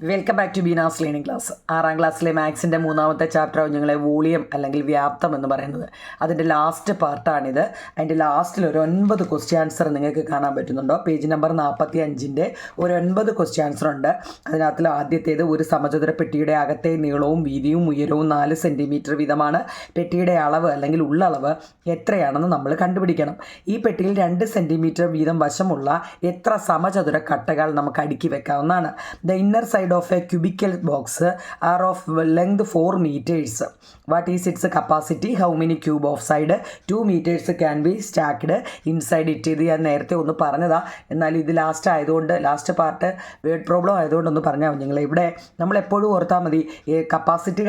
Welcome back to Beena's learning class. 6ാം ക്ലാസ്സിലെ മാത്സിൻ്റെ 3ാമത്തെ ചാപ്റ്ററാണ് ഞങ്ങളെ വോളിയം അല്ലെങ്കിൽ വ്യാപ്തം എന്ന് പറയുന്നത്. അതിൻ്റെ ലാസ്റ്റ് പാർട്ടാണിത്. അതിൻ്റെ ലാസ്റ്റിൽ ഒരു 9 ക്വസ്റ്റ്യൻ ആൻസർ നിങ്ങൾക്ക് കാണാൻ പറ്റുന്നുണ്ടോ? പേജ് നമ്പർ 45 ഒരു 9 ക്വസ്റ്റ്യൻ ആൻസർ ഉണ്ട്. അതിനകത്തിൽ ആദ്യത്തേത്, ഒരു സമചതുര പെട്ടിയുടെ അകത്തെ നീളവും വീതിയും ഉയരവും 4 സെൻറ്റിമീറ്റർ വീതമാണ്. പെട്ടിയുടെ അളവ് അല്ലെങ്കിൽ ഉള്ളളവ് എത്രയാണെന്ന് നമ്മൾ കണ്ടുപിടിക്കണം. ഈ പെട്ടിയിൽ 2 സെൻറ്റിമീറ്റർ വീതം വശമുള്ള എത്ര സമചതുര കട്ടകൾ നമുക്ക് അടുക്കി വെക്കാവുന്നതാണ്? The inner side of a cubical box are of length 4 meters. What is its capacity? How many cube of side 2 meters can be stacked inside it? ഇത് ഞാൻ നേരത്തെ ഒന്ന് പറഞ്ഞതാ, എന്നാൽ ഇത് ലാസ്റ്റ് ആയതുകൊണ്ട്, ലാസ്റ്റ് പാർട്ട് വേർഡ് പ്രോബ്ലം ആയതുകൊണ്ടൊന്ന് പറഞ്ഞാൽ നിങ്ങൾ ഇവിടെ നമ്മൾ എപ്പോഴും ഓർത്താൽ മതി, കപ്പാസിറ്റി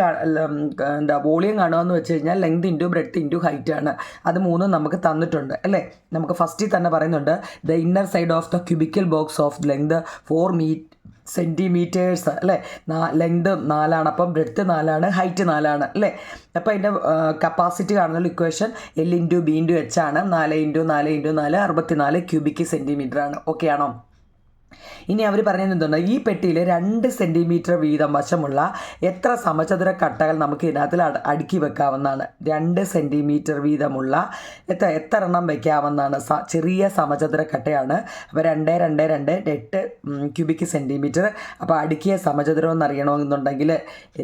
വോളിയം കാണുകയെന്ന് വെച്ച് കഴിഞ്ഞാൽ length into breadth into height ആണ്. അത് മൂന്നും നമുക്ക് തന്നിട്ടുണ്ട് അല്ലേ? നമുക്ക് ഫസ്റ്റിൽ തന്നെ പറയുന്നുണ്ട്, the inner side of the cubical box of length 4 centimetres അല്ലേ. ലെങ്ത് 4 അപ്പം ബ്രെഡ്ത്ത് 4 ഹൈറ്റ് 4 അല്ലേ. അപ്പോൾ അതിൻ്റെ കപ്പാസിറ്റി കാണുന്ന equation L into B into H ആണ്. 4 ഇൻറ്റു 4 ഇൻറ്റു 4 64 ക്യൂബിക് സെൻറ്റിമീറ്റർ ആണ്. ഓക്കെ ആണോ? ഇനി അവർ പറയുന്നത്, ഈ പെട്ടിയിൽ 2 സെൻറ്റിമീറ്റർ വീതം വശമുള്ള എത്ര സമചതുര കട്ടകൾ നമുക്ക് ഇതിനകത്തിൽ അടുക്കി വെക്കാവുന്നതാണ്? 2 സെൻറ്റിമീറ്റർ വീതമുള്ള എത്ര എണ്ണം വയ്ക്കാവുന്നതാണ്? ചെറിയ സമചതുര കട്ടയാണ്. അപ്പോൾ 2 2 2 8 ക്യൂബിക് സെൻറ്റിമീറ്റർ. അപ്പോൾ അടുക്കിയ സമചതുരം എന്ന് അറിയണമെന്നുണ്ടെങ്കിൽ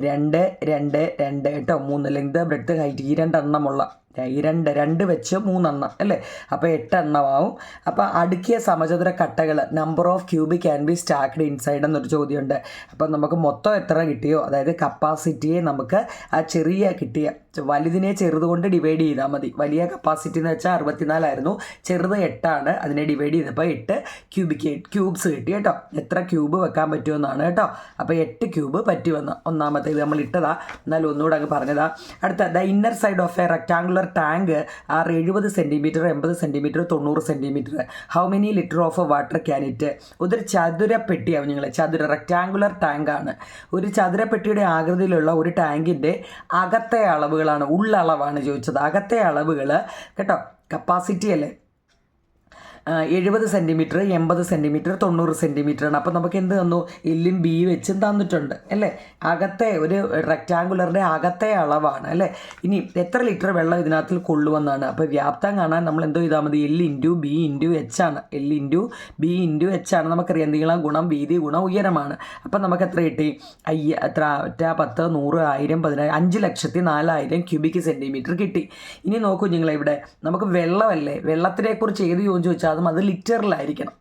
2 2 2 കേട്ടോ, 3 ലെങ്ത് ബ്രെഡ്ത്ത് ഹൈറ്റ് ഈ 2 എണ്ണമുള്ള ഈ 2 വെച്ച് 3 എണ്ണം അല്ലേ. അപ്പോൾ 8 എണ്ണമാവും. അപ്പോൾ അടുക്കിയ സമചതുര കട്ടകൾ number of cube can be stacked inside എന്നൊരു ചോദ്യമുണ്ട്. അപ്പോൾ നമുക്ക് മൊത്തം എത്ര കിട്ടിയോ, അതായത് കപ്പാസിറ്റിയെ നമുക്ക് ആ ചെറിയ കിട്ടിയ വലുതിനെ ചെറുതുകൊണ്ട് ഡിവൈഡ് ചെയ്താൽ മതി. വലിയ കപ്പാസിറ്റി എന്ന് വെച്ചാൽ 64 ആയിരുന്നു, ചെറുത് 8 ആണ്. അതിനെ ഡിവൈഡ് ചെയ്തപ്പോൾ 8 ക്യൂബ്സ് കിട്ടി കേട്ടോ. എത്ര ക്യൂബ് വെക്കാൻ പറ്റുമെന്നാണ് കേട്ടോ. അപ്പോൾ 8 ക്യൂബ് പറ്റുമെന്ന് ഒന്നാമത്തേത് നമ്മൾ ഇട്ടതാ, എന്നാലും ഒന്നുകൂടെ അങ്ങ് പറഞ്ഞതാ. അടുത്ത, the inner side of a rectangular tank are 70 centimetre 80 centimetre 90 centimetre. How many litre of water can it? ഒരു ചതുരപ്പെട്ടിയാവും നിങ്ങൾ, റെക്ടാങ്കുലർ ടാങ്കാണ്. ഒരു ചതുരപ്പെട്ടിയുടെ ആകൃതിയിലുള്ള ഒരു ടാങ്കിൻ്റെ അകത്തെ അളവുകളാണ്, ഉള്ളളവാണ് ചോദിച്ചത്. അകത്തെ അളവുകൾ കേട്ടോ, കപ്പാസിറ്റി അല്ലേ, 70 സെൻറ്റിമീറ്റർ 80 സെൻറ്റിമീറ്റർ 90 സെൻറ്റിമീറ്ററാണ്. അപ്പോൾ നമുക്ക് എന്ത് തന്നു? എല്ലും ബി വെച്ചും തന്നിട്ടുണ്ട് അല്ലേ. അകത്തെ ഒരു റെക്റ്റാങ്കുലറിൻ്റെ അകത്തെ അളവാണ് അല്ലേ. ഇനി എത്ര ലിറ്റർ വെള്ളം ഇതിനകത്തിൽ കൊള്ളുമെന്നാണ്. അപ്പോൾ വ്യാപ്തം കാണാൻ നമ്മൾ എന്തോ ചെയ്താൽ മതി? L into B into H ആണ്. L into B into H ആണ്. നമുക്കറിയാം നീളം ഗുണം വീതി ഗുണം ഉയരമാണ്. അപ്പം നമുക്ക് എത്ര കിട്ടി? 10 100 1000 10,000 5,04,000 ക്യൂബിക് സെൻറ്റിമീറ്റർ കിട്ടി. ഇനി നോക്കൂ നിങ്ങളെ, ഇവിടെ നമുക്ക് വെള്ളമല്ലേ, വെള്ളത്തിനെക്കുറിച്ച് ഏത് ചോദിച്ചാൽ അത് ലിറ്ററിലായിരിക്കണം.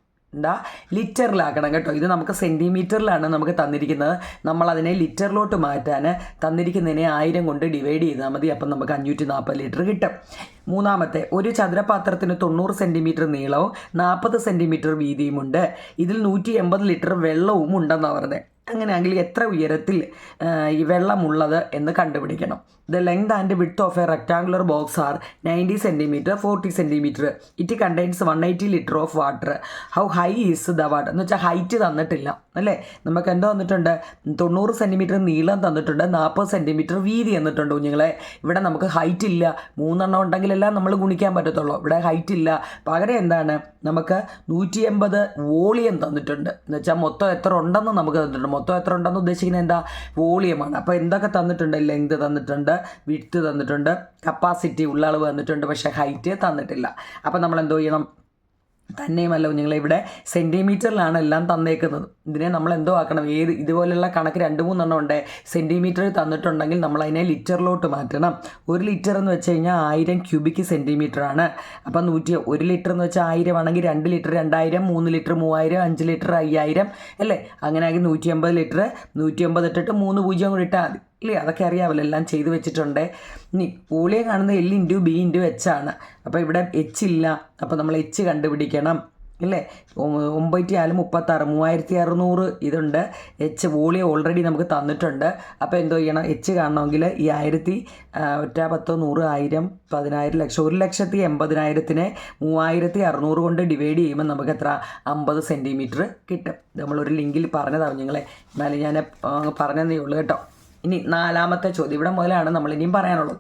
ലിറ്ററിലാക്കണം കേട്ടോ. ഇത് നമുക്ക് സെൻറ്റിമീറ്ററിലാണ് നമുക്ക് തന്നിരിക്കുന്നത്. നമ്മളതിനെ ലിറ്ററിലോട്ട് മാറ്റാൻ തന്നിരിക്കുന്നതിനെ 1000 കൊണ്ട് ഡിവൈഡ് ചെയ്താൽ മതി. അപ്പം നമുക്ക് 540 ലിറ്റർ കിട്ടും. മൂന്നാമത്തെ, ഒരു ചതുരപാത്രത്തിന് 90 സെൻറ്റിമീറ്റർ നീളവും 40 സെൻറ്റിമീറ്റർ വീതിയുമുണ്ട്. ഇതിൽ 180 ലിറ്റർ വെള്ളവും ഉണ്ടെന്നാണ് പറഞ്ഞത്. അങ്ങനെയാണെങ്കിൽ എത്ര ഉയരത്തിൽ ഈ വെള്ളമുള്ളത് എന്ന് കണ്ടുപിടിക്കണം. The length and width of a rectangular box are 90 centimetre 40 centimetre. It contains 180 litre of water. How high is the water എന്ന് വെച്ചാൽ ഹൈറ്റ് തന്നിട്ടില്ല അല്ലേ. നമുക്ക് എന്തോ തന്നിട്ടുണ്ട്? 90 സെൻറ്റിമീറ്റർ നീളം തന്നിട്ടുണ്ട്, 40 സെൻറ്റിമീറ്റർ വീതി തന്നിട്ടുണ്ട്. കുഞ്ഞുങ്ങളെ, ഇവിടെ നമുക്ക് ഹൈറ്റ് ഇല്ല. 3 എണ്ണം ഉണ്ടെങ്കിലെല്ലാം നമ്മൾ ഗുണിക്കാൻ പറ്റത്തുള്ളൂ. ഇവിടെ ഹൈറ്റ് ഇല്ല. പകരം എന്താണ്? നമുക്ക് 180 വോളിയം തന്നിട്ടുണ്ട്. എന്ന് വെച്ചാൽ മൊത്തം എത്ര ഉണ്ടെന്ന് നമുക്ക് തന്നിട്ടുണ്ട്. മൊത്തം എത്ര ഉണ്ടെന്ന് ഉദ്ദേശിക്കുന്നത് എന്താ? വോളിയമാണ്. അപ്പോൾ എന്തൊക്കെ തന്നിട്ടുണ്ട്? ലെങ്ത് തന്നിട്ടുണ്ട്, വിഡ്ത്ത് തന്നിട്ടുണ്ട്, കപ്പാസിറ്റി ഉള്ളളവ് തന്നിട്ടുണ്ട്, പക്ഷേ ഹൈറ്റ് തന്നിട്ടില്ല. അപ്പോൾ നമ്മൾ എന്തോ ചെയ്യണം? തന്നെയുമല്ല കുഞ്ഞുങ്ങളെ, ഇവിടെ സെൻറ്റിമീറ്ററിലാണ് എല്ലാം തന്നേക്കുന്നത്. ഇതിനെ നമ്മൾ എന്തോ ആക്കണം? ഇതുപോലെയുള്ള കണക്ക് 2-3 എണ്ണം ഉണ്ട്. സെൻറ്റിമീറ്റർ തന്നിട്ടുണ്ടെങ്കിൽ നമ്മൾ അതിനെ ലിറ്ററിലോട്ട് മാറ്റണം. 1 ലിറ്റർ എന്ന് വെച്ച് കഴിഞ്ഞാൽ 1000 ക്യൂബിക് സെൻറ്റിമീറ്റർ ആണ്. അപ്പം 1 ലിറ്റർ എന്ന് വെച്ചാൽ 1000 ആണെങ്കിൽ 2 ലിറ്റർ 2000, 3 ലിറ്റർ 3000, 5 ലിറ്റർ 5000 അല്ലേ. അങ്ങനെയാണെങ്കിൽ 180 ലിറ്റർ. 180 ഇട്ടിട്ട് 3 പൂജ്യം കൂടി ഇട്ടാൽ മതി ഇല്ലേ. അതൊക്കെ അറിയാമല്ലോ, എല്ലാം ചെയ്ത് വെച്ചിട്ടുണ്ട്. ഇനി വോളിയം കാണുന്നത് L into B into H ആണ്. അപ്പോൾ ഇവിടെ H ഇല്ല. അപ്പോൾ നമ്മൾ H കണ്ടുപിടിക്കണം ഇല്ലേ. 9 36 3600 ഇതുണ്ട്. H വോളിയം ഓൾറെഡി നമുക്ക് തന്നിട്ടുണ്ട്. അപ്പോൾ എന്തോ ചെയ്യണം? H കാണണമെങ്കിൽ ഈ 1000 10 100 1000 10,000 ലക്ഷം 1,80,000-നെ 3600 കൊണ്ട് ഡിവൈഡ് ചെയ്യുമ്പോൾ നമുക്ക് എത്ര? 50 സെൻറ്റിമീറ്റർ കിട്ടും. നമ്മളൊരു ലിങ്കിൽ പറഞ്ഞതാണ് നിങ്ങളെ, എന്നാലും ഞാൻ പറഞ്ഞതേ ഉള്ളൂ കേട്ടോ. ഇനി 4ാമത്തെ ചോദ്യം, ഇവിടെ മുതലാണ് നമ്മൾ ഇനിയും പറയാനുള്ളത്.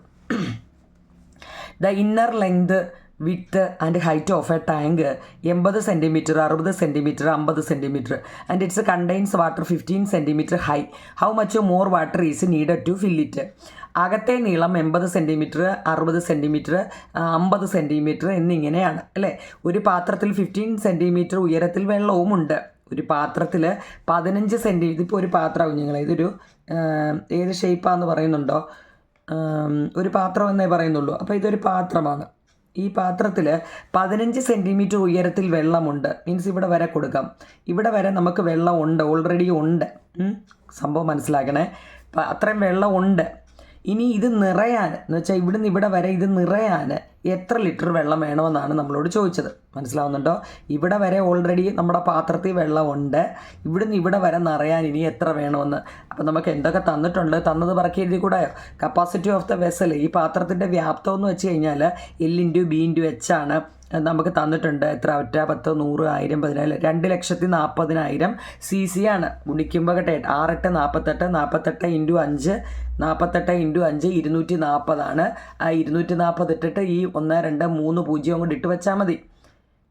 The inner length width and height of a tank 80 centimeter, 60 centimeter, 50 centimeter, and it contains water 15 centimeter high. How much more water is needed to fill it? അകത്തെ നീളം 80 സെൻറ്റിമീറ്റർ, 60 സെൻറ്റിമീറ്റർ, 50 സെൻറ്റിമീറ്റർ എന്നിങ്ങനെയാണ് അല്ലേ. ഒരു പാത്രത്തിൽ 15 സെൻറ്റിമീറ്റർ ഉയരത്തിൽ വെള്ളവുമുണ്ട്. ഒരു പാത്രത്തിൽ 15 centimetre, ഇതിപ്പോൾ ഒരു പാത്രമാവും ഞങ്ങൾ, ഇതൊരു ഏത് ഷേപ്പാന്ന് പറയുന്നുണ്ടോ, ഒരു പാത്രം എന്നേ പറയുന്നുള്ളൂ. അപ്പോൾ ഇതൊരു പാത്രമാണ്. ഈ പാത്രത്തിൽ 15 സെൻറ്റിമീറ്റർ ഉയരത്തിൽ വെള്ളമുണ്ട്. മീൻസ് ഇവിടെ വരെ കൊടുക്കാം, ഇവിടെ വരെ നമുക്ക് വെള്ളം ഉണ്ട്, ഓൾറെഡി ഉണ്ട്. സംഭവം മനസ്സിലാക്കണേ, അത്രയും വെള്ളം ഉണ്ട്. ഇനി ഇത് നിറയാൻ എന്ന് വെച്ചാൽ ഇവിടുന്ന് ഇവിടെ വരെ ഇത് നിറയാൻ എത്ര ലിറ്റർ വെള്ളം വേണമെന്നാണ് നമ്മളോട് ചോദിച്ചത്. മനസ്സിലാവുന്നുണ്ടോ? ഇവിടെ വരെ ഓൾറെഡി നമ്മുടെ പാത്രത്തിൽ വെള്ളമുണ്ട്, ഇവിടുന്ന് ഇവിടെ വരെ നിറയാൻ ഇനി എത്ര വേണമെന്ന്. അപ്പോൾ നമുക്ക് എന്തൊക്കെ തന്നിട്ടുണ്ട്, തന്നത് പറക്കി എഴുതി കൂടായോ? കപ്പാസിറ്റി ഓഫ് ദ വെസൽ, ഈ പാത്രത്തിൻ്റെ വ്യാപ്തം എന്ന് വെച്ച് കഴിഞ്ഞാൽ L/B/H ആണ്. നമുക്ക് തന്നിട്ടുണ്ട്. എത്ര? 1, 10, 100, 1000, 10,000, 2,40,000 cc ആണ്. ഗുണിക്കുമ്പോൾ കേട്ടെ 6, 8, 48, 48 × 5, 48 × 5 240 ആണ്. ആ 240 ഇട്ടിട്ട് ഈ 1, 2, 3 0 കൊണ്ട് ഇട്ട് വെച്ചാൽ മതി.